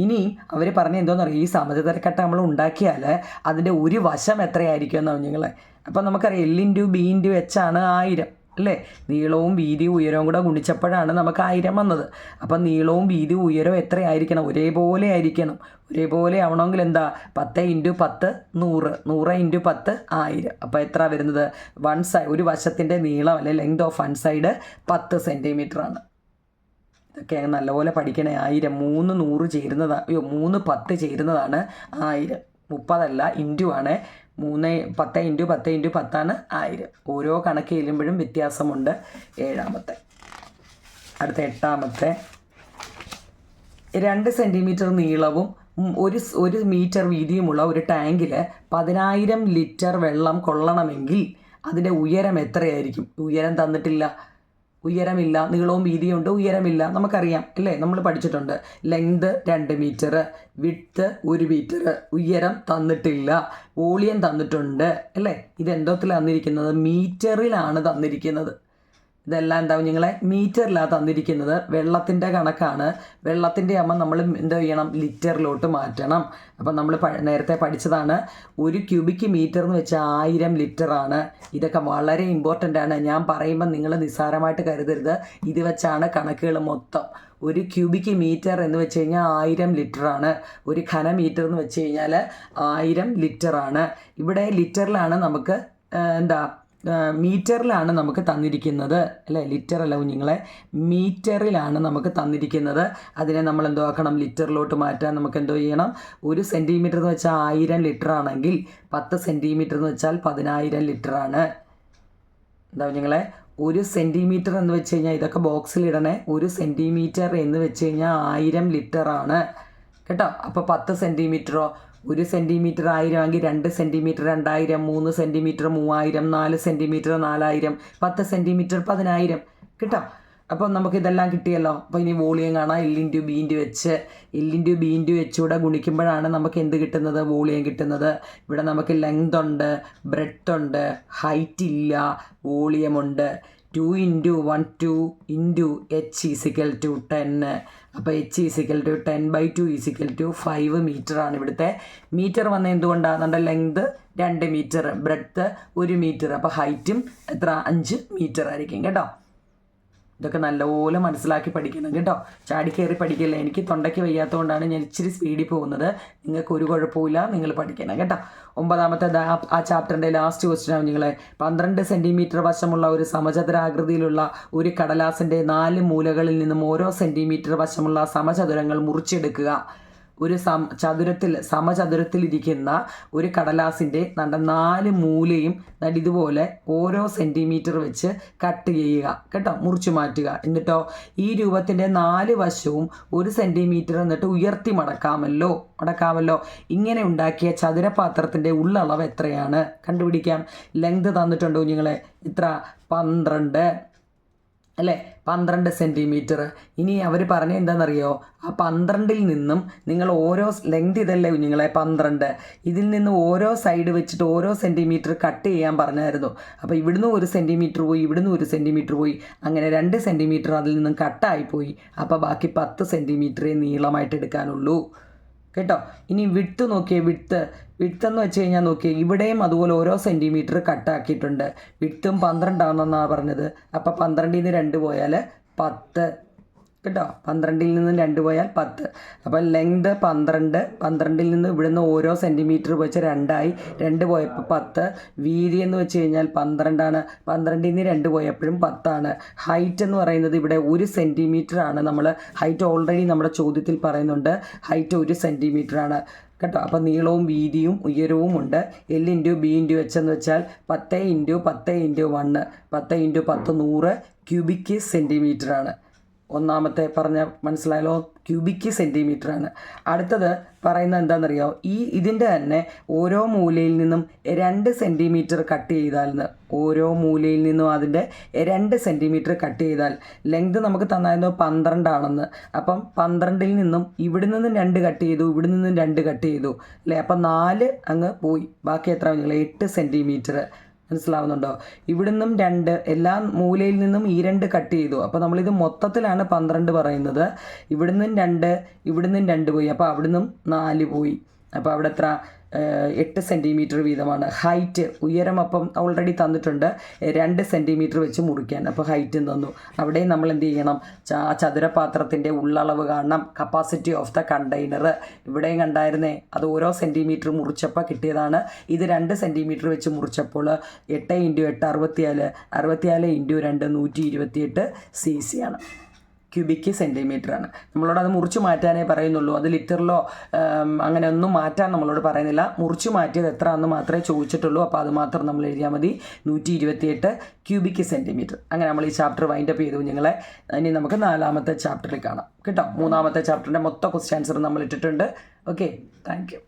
ഇനി അവർ പറഞ്ഞ എന്തോന്നറിയോ, ഈ സമചതുരക്കട്ട നമ്മൾ ഉണ്ടാക്കിയാൽ അതിൻ്റെ ഒരു വശം എത്രയായിരിക്കും എന്നാണ് കുഞ്ഞുങ്ങളെ. അപ്പം നമുക്കറിയാം L × B × H ആണ് 1000 അല്ലേ. നീളവും വീതിയും ഉയരവും കൂടെ ഗുണിച്ചപ്പോഴാണ് നമുക്ക് 1000 വന്നത്. അപ്പം നീളവും വീതിയും ഉയരവും എത്രയായിരിക്കണം? ഒരേപോലെ ആയിരിക്കണം. ഒരേപോലെ ആവണമെങ്കിൽ എന്താ 10 × 10 100 100 × 10 1000. അപ്പോൾ എത്ര വരുന്നത്? ഒരു വശത്തിൻ്റെ നീളം അല്ലെ length of one side 10 centimetre ആണ്. ഇതൊക്കെ നല്ലപോലെ പഠിക്കണേ. 1000 3 100 ചേരുന്നതാണ്, 3 10 ചേരുന്നതാണ് 1000. 30 അല്ല, ഇൻറ്റു ആണ്. 10 × 10 × 10 ആണ് 1000. ഓരോ കണക്ക് ചെല്ലുമ്പോഴും വ്യത്യാസമുണ്ട്. 7ാമത്തെ. അടുത്ത 8ാമത്തെ. 2 സെൻറ്റിമീറ്റർ നീളവും 1 മീറ്റർ വീതിയുമുള്ള ഒരു ടാങ്കിൽ 10,000 ലിറ്റർ വെള്ളം കൊള്ളണമെങ്കിൽ അതിൻ്റെ ഉയരം എത്രയായിരിക്കും? ഉയരം തന്നിട്ടില്ല. ഉയരമില്ല, നീളവും വീതിയും ഉണ്ട്, ഉയരമില്ല, നമുക്കറിയാം അല്ലേ, നമ്മൾ പഠിച്ചിട്ടുണ്ട്. ലെങ്ത് 2 മീറ്റർ, വിഡ്ത്ത് 1 മീറ്റർ, ഉയരം തന്നിട്ടില്ല, വോളിയം തന്നിട്ടുണ്ട് അല്ലേ. ഇതെന്തോത്തിലാണ് തന്നിരിക്കുന്നത്? മീറ്ററിലാണ് തന്നിരിക്കുന്നത്. ഇതെല്ലാം എന്താവും നിങ്ങളെ മീറ്ററിലാണ് തന്നിരിക്കുന്നത്. വെള്ളത്തിൻ്റെ കണക്കാണ്. വെള്ളത്തിൻ്റെ ആകുമ്പോൾ നമ്മൾ എന്ത് ചെയ്യണം? ലിറ്ററിലോട്ട് മാറ്റണം. അപ്പം നമ്മൾ നേരത്തെ പഠിച്ചതാണ്, 1 ക്യൂബിക് മീറ്റർ എന്ന് വെച്ചാൽ 1000 ലിറ്ററാണ്. ഇതൊക്കെ വളരെ ഇമ്പോർട്ടൻ്റ് ആണ്. ഞാൻ പറയുമ്പോൾ നിങ്ങൾ നിസ്സാരമായിട്ട് കരുതരുത്. ഇത് വെച്ചാണ് കണക്കുകൾ മൊത്തം. 1 ക്യൂബിക് മീറ്റർ എന്ന് വെച്ച് കഴിഞ്ഞാൽ 1000 ലിറ്ററാണ്. 1 ഘനമീറ്റർ എന്ന് വെച്ച് കഴിഞ്ഞാൽ 1000 ലിറ്ററാണ്. ഇവിടെ ലിറ്ററിലാണ് നമുക്ക് മീറ്ററിലാണ് നമുക്ക് തന്നിരിക്കുന്നത് അല്ലേ. ലിറ്ററല്ല കുഞ്ഞുങ്ങളെ, മീറ്ററിലാണ് നമുക്ക് തന്നിരിക്കുന്നത്. അതിനെ നമ്മൾ എന്തോ ആക്കണം? ലിറ്ററിലോട്ട് മാറ്റാൻ നമുക്ക് എന്തോ ചെയ്യണം? 1 സെൻറ്റിമീറ്റർ എന്ന് വെച്ചാൽ 1000 ലിറ്റർ ആണെങ്കിൽ 10 സെൻറ്റിമീറ്റർ എന്ന് വെച്ചാൽ 10000 ലിറ്ററാണ്. എന്താ കുഞ്ഞുങ്ങളെ? 1 സെൻറ്റിമീറ്റർ എന്ന് വെച്ച് കഴിഞ്ഞാൽ, ഇതൊക്കെ ബോക്സിലിടണേ, 1 സെൻറ്റിമീറ്റർ എന്ന് വെച്ച് കഴിഞ്ഞാൽ 1000 ലിറ്ററാണ് കേട്ടോ. അപ്പോൾ 10 സെൻറ്റിമീറ്ററോ? 1 സെൻറ്റിമീറ്റർ 1000 ആണെങ്കിൽ 2 സെൻറ്റിമീറ്റർ 2000, 3 സെൻറ്റിമീറ്റർ 3000, 4 സെൻറ്റിമീറ്റർ 4000, 10 സെൻറ്റിമീറ്റർ 10000 കേട്ടോ. അപ്പോൾ നമുക്കിതെല്ലാം കിട്ടിയല്ലോ. അപ്പോൾ ഇനി വോളിയം കാണാം. L/B വെച്ചുകൂടെ ഗുണിക്കുമ്പോഴാണ് നമുക്ക് എന്ത് കിട്ടുന്നത്? വോളിയം കിട്ടുന്നത്. ഇവിടെ നമുക്ക് ലെങ്ത് ഉണ്ട്, ബ്രെഡ്ത്ത് ഉണ്ട്, ഹൈറ്റ് ഇല്ല, വോളിയം ഉണ്ട്. 2 × 1 2 × h = 10. അപ്പോൾ h = 10/2 = 5 മീറ്ററാണ് ഇവിടുത്തെ. മീറ്റർ വന്ന എന്തുകൊണ്ടാണ്? നമ്മുടെ ലെങ്ത് 2 മീറ്റർ, ബ്രെഡ്ത്ത് 1 മീറ്റർ, അപ്പോൾ ഹൈറ്റും എത്ര? 5 മീറ്റർ ആയിരിക്കും കേട്ടോ. ഇതൊക്കെ നല്ലപോലെ മനസ്സിലാക്കി പഠിക്കണം കേട്ടോ. ചാടിക്കയറി പഠിക്കില്ല. എനിക്ക് തൊണ്ടയ്ക്ക് വയ്യാത്തതുകൊണ്ടാണ് ഞാൻ ഇച്ചിരി സ്പീഡിൽ പോകുന്നത്. നിങ്ങൾക്ക് ഒരു കുഴപ്പമില്ല, നിങ്ങൾ പഠിക്കണം കേട്ടോ. 9ാമത്തെ ആ ചാപ്റ്ററിൻ്റെ ലാസ്റ്റ് ക്വസ്റ്റ്യനാണ് നിങ്ങളെ. 12 സെൻറ്റിമീറ്റർ വശമുള്ള ഒരു സമചതുരാകൃതിയിലുള്ള ഒരു കടലാസിൻ്റെ 4 മൂലകളിൽ നിന്നും ഓരോ സെൻറ്റിമീറ്റർ വശമുള്ള സമചതുരങ്ങൾ മുറിച്ചെടുക്കുക. ഒരു സമചതുരത്തിലിരിക്കുന്ന ഒരു കടലാസിൻ്റെ 4 മൂലയും ഇതുപോലെ ഓരോ സെൻറ്റിമീറ്റർ വെച്ച് കട്ട് ചെയ്യുക കേട്ടോ, മുറിച്ചു മാറ്റുക. എന്നിട്ടോ ഈ രൂപത്തിൻ്റെ 4 വശവും 1 സെൻറ്റിമീറ്റർ എന്നിട്ട് ഉയർത്തി മടക്കാമല്ലോ. ഇങ്ങനെ ഉണ്ടാക്കിയ ചതുരപാത്രത്തിൻ്റെ ഉള്ളളവ് എത്രയാണ്? കണ്ടുപിടിക്കാം. ലെങ്ത് തന്നിട്ടുണ്ടോ കുഞ്ഞുങ്ങളെ? ഇത്ര 12 അല്ലേ, 12 സെൻറ്റിമീറ്റർ. ഇനി അവർ പറഞ്ഞ എന്താണെന്നറിയോ? ആ 12ൽ നിന്നും നിങ്ങൾ ഓരോ ലെങ്ത് ഇതല്ലേ കുഞ്ഞുങ്ങളെ 12, ഇതിൽ നിന്ന് ഓരോ സൈഡ് വെച്ചിട്ട് ഓരോ സെൻറ്റിമീറ്റർ കട്ട് ചെയ്യാൻ പറഞ്ഞായിരുന്നു. അപ്പോൾ ഇവിടുന്ന് 1 സെൻറ്റിമീറ്റർ പോയി, ഇവിടുന്ന് 1 സെൻറ്റിമീറ്റർ പോയി, അങ്ങനെ 2 സെൻറ്റിമീറ്റർ അതിൽ നിന്നും കട്ടായിപ്പോയി. അപ്പോൾ ബാക്കി 10 സെൻറ്റിമീറ്ററേ നീളമായിട്ട് എടുക്കാനുള്ളൂ കേട്ടോ. ഇനി വിഡ്ത്ത് നോക്കിയേ. വിഡ്ത്ത് എന്ന് വെച്ച് കഴിഞ്ഞാൽ നോക്കിയേ, ഇവിടെയും അതുപോലെ ഓരോ സെൻറ്റിമീറ്റർ കട്ടാക്കിയിട്ടുണ്ട്. വിഡ്ത്തും 12 ആണെന്നാണ് പറഞ്ഞത്. അപ്പോൾ 12ൽ നിന്ന് 2 പോയാൽ 10 കേട്ടോ. 12ൽ നിന്ന് 2 പോയാൽ 10. അപ്പോൾ ലെങ്ത് 12, 12ൽ നിന്ന് ഇവിടുന്ന് ഓരോ സെൻറ്റിമീറ്റർ വെച്ച് 2 ആയി, 2 പോയപ്പോൾ 10. വീതി എന്ന് വെച്ച് കഴിഞ്ഞാൽ 12 ആണ്. 12ൽ നിന്ന് 2 പോയപ്പോഴും 10 ആണ്. ഹൈറ്റ് എന്ന് പറയുന്നത് ഇവിടെ 1 സെൻറ്റിമീറ്റർ ആണ്. നമ്മൾ ഹൈറ്റ് ഓൾറെഡി നമ്മുടെ ചോദ്യത്തിൽ പറയുന്നുണ്ട്. ഹൈറ്റ് 1 സെൻറ്റിമീറ്റർ ആണ് കേട്ടോ. അപ്പോൾ നീളവും വീതിയും ഉയരവും ഉണ്ട്. L/B/H എന്ന് വെച്ചാൽ 10 × 10 × 1, 10 × 10 100 ക്യൂബിക് സെൻറ്റിമീറ്റർ ആണ്. ഒന്നാമത്തെ പറഞ്ഞ മനസ്സിലായാലോ? ക്യൂബിക് സെൻറ്റിമീറ്റർ ആണ്. അടുത്തത് പറയുന്നത് എന്താണെന്നറിയോ? ഇതിൻ്റെ തന്നെ ഓരോ മൂലയിൽ നിന്നും 2 സെൻറ്റിമീറ്റർ കട്ട് ചെയ്താൽ, ഓരോ മൂലയിൽ നിന്നും അതിൻ്റെ 2 സെൻറ്റിമീറ്റർ കട്ട് ചെയ്താൽ, ലെങ്ത് നമുക്ക് തന്നായിരുന്നു 12 ആണെന്ന്. അപ്പം 12ൽ നിന്നും ഇവിടെ നിന്നും 2 കട്ട് ചെയ്തു, ഇവിടെ നിന്നും 2 കട്ട് ചെയ്തു അല്ലേ. അപ്പം 4 അങ്ങ് പോയി. ബാക്കി എത്ര? 8 സെൻറ്റിമീറ്റർ. മനസ്സിലാവുന്നുണ്ടോ? ഇവിടുന്നും 2, എല്ലാ മൂലയിൽ നിന്നും ഈ 2 കട്ട് ചെയ്തു. അപ്പോൾ നമ്മളിത് മൊത്തത്തിലാണ് 12 പറയുന്നത്. ഇവിടുന്നും 2, ഇവിടുന്നും 2 പോയി, അപ്പോൾ അവിടുന്നും 4 പോയി. അപ്പോൾ അവിടെ എത്ര? 8 സെൻറ്റിമീറ്റർ വീതമാണ്. ഹൈറ്റ് ഉയരം അപ്പം ഓൾറെഡി തന്നിട്ടുണ്ട്, 2 സെൻറ്റിമീറ്റർ വെച്ച് മുറിക്കാൻ. അപ്പോൾ ഹൈറ്റും തന്നു. അവിടെയും നമ്മൾ എന്ത് ചെയ്യണം? ചതുരപാത്രത്തിൻ്റെ ഉള്ളളവ് കാണണം. കപ്പാസിറ്റി ഓഫ് ദ കണ്ടെയ്നർ ഇവിടെയും കണ്ടായിരുന്നേ. അത് ഓരോ സെൻറ്റിമീറ്റർ മുറിച്ചപ്പോൾ കിട്ടിയതാണ്. ഇത് 2 സെൻറ്റിമീറ്റർ വെച്ച് മുറിച്ചപ്പോൾ 8 × 8 64, 64 × 2 128 cc ആണ്. ക്യൂബിക് സെൻറ്റിമീറ്റർ ആണ്. നമ്മളോട് അത് മുറിച്ച് മാറ്റാനേ പറയുന്നുള്ളൂ. അത് ലിറ്ററിലോ അങ്ങനെ ഒന്നും മാറ്റാൻ നമ്മളോട് പറയുന്നില്ല. മുറിച്ച് മാറ്റിയത് എത്ര എന്ന് മാത്രമേ ചോദിച്ചിട്ടുള്ളൂ. അപ്പോൾ അത് മാത്രം നമ്മൾ എഴുതിയാൽ മതി. 128 ക്യൂബിക് സെൻറ്റിമീറ്റർ. അങ്ങനെ നമ്മൾ ഈ ചാപ്റ്റർ വൈൻഡപ്പ് ചെയ്തു കുഞ്ഞുങ്ങളെ. ഇനി നമുക്ക് 4ാമത്തെ ചാപ്റ്ററിൽ കാണാം കേട്ടോ. 3ാമത്തെ ചാപ്റ്ററിൻ്റെ മൊത്തം ക്വസ്റ്റ്യൻ ആൻസർ നമ്മൾ ഇട്ടിട്ടുണ്ട്. Okay, thank you.